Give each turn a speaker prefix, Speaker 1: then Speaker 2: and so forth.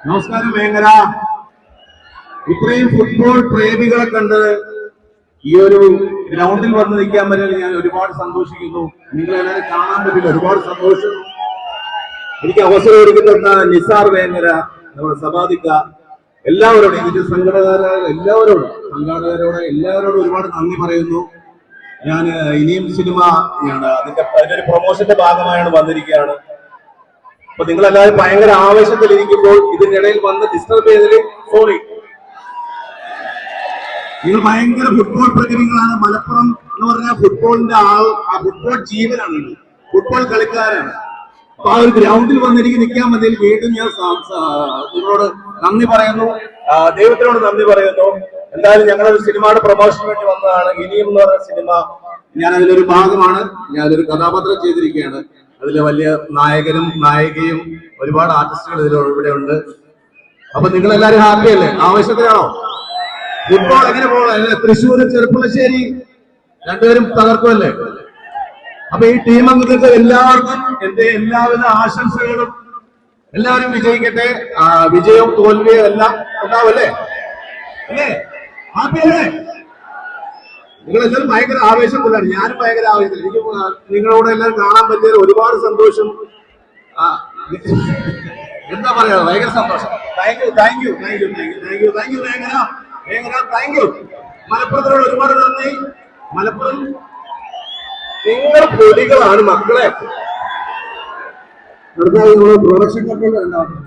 Speaker 1: നമസ്കാരം വേങ്ങര. ഇത്രയും ഫുട്ബോൾ പ്രേമികളെ കണ്ട് ഈ ഒരു ഗ്രൗണ്ടിൽ വന്ന് നിൽക്കാൻ പറ്റില്ല. ഞാൻ ഒരുപാട് സന്തോഷിക്കുന്നു. നിങ്ങളെല്ലാവരും കാണാൻ പറ്റില്ല, ഒരുപാട് സന്തോഷം. എനിക്ക് അവസരം ഒരുക്കുന്ന നിസാർ വേങ്ങര, നമ്മുടെ സഭാദിക്ക, എല്ലാവരോടും, ഇതിന്റെ എല്ലാവരോടും ഒരുപാട് നന്ദി പറയുന്നു. ഞാൻ ഇനിയും സിനിമ അതിന്റെ ഒരു പ്രൊമോഷന്റെ ഭാഗമായാണ് വന്നിരിക്കുകയാണ്. അപ്പൊ നിങ്ങളെല്ലാവരും ഭയങ്കര ആവേശത്തിലിരിക്കുമ്പോൾ ഇതിനിടയിൽ വന്ന് ഡിസ്റ്റർബ് ചെയ്തതിൽ സോറി. നിങ്ങൾ ഭയങ്കര ഫുട്ബോൾ പ്രതിനിധികളാണ്. മലപ്പുറം എന്ന് പറഞ്ഞാൽ ഫുട്ബോളിന്റെ ഫുട്ബോൾ ജീവനാണ്, ഫുട്ബോൾ കളിക്കാരാണ്. അപ്പൊ ആ ഒരു ഗ്രൗണ്ടിൽ വന്ന് എനിക്ക് നിൽക്കാൻ മതിയിൽ വീണ്ടും ഞാൻ നിങ്ങളോട് നന്ദി പറയുന്നു, ദൈവത്തിനോട് നന്ദി പറയുന്നു. എന്തായാലും ഞങ്ങളൊരു സിനിമയുടെ പ്രൊമോഷന് വേണ്ടി വന്നതാണ്. ഇനിയും എന്ന് പറഞ്ഞ സിനിമ ഞാൻ അതിലൊരു ഭാഗമാണ്. ഞാൻ അതിലൊരു കഥാപാത്രം ചെയ്തിരിക്കുകയാണ്. അതിലെ വലിയ നായകനും നായികയും ഒരുപാട് ആർട്ടിസ്റ്റുകൾ ഇവിടെ ഉണ്ട്. അപ്പൊ നിങ്ങൾ എല്ലാവരും ഹാപ്പി അല്ലേ? ആവശ്യത്തിനാണോ? ഫുട്ബോൾ എങ്ങനെ പോകണം? തൃശ്ശൂർ ചെറുപ്പുളശ്ശേരി രണ്ടുപേരും തകർക്കുമല്ലേ? അപ്പൊ ഈ ടീം അംഗങ്ങൾക്ക് എല്ലാവർക്കും എന്റെ എല്ലാവിധ ആശംസകളും. എല്ലാവരും വിജയിക്കട്ടെ. വിജയവും തോൽവിയും എല്ലാം ഉണ്ടാവല്ലേ? അല്ലേ? ഹാപ്പി അല്ലേ? നിങ്ങളെല്ലാവരും ഭയങ്കര ആവേശത്തിലാണ്. ഞാനും ഭയങ്കര ആവേശത്തിൽ. എനിക്ക് നിങ്ങളോട് എല്ലാവരും കാണാൻ പറ്റിയത് ഒരുപാട് സന്തോഷം. എന്താ പറയാ, ഭയങ്കര സന്തോഷം. താങ്ക് യു മലപ്പുറത്തിനോട് ഒരുപാട് നന്ദി. മലപ്പുറം നിങ്ങൾ പൊലികളാണ് മക്കളെ. പ്രൊഡക്ഷൻ കമ്പനി ഉണ്ടാവും.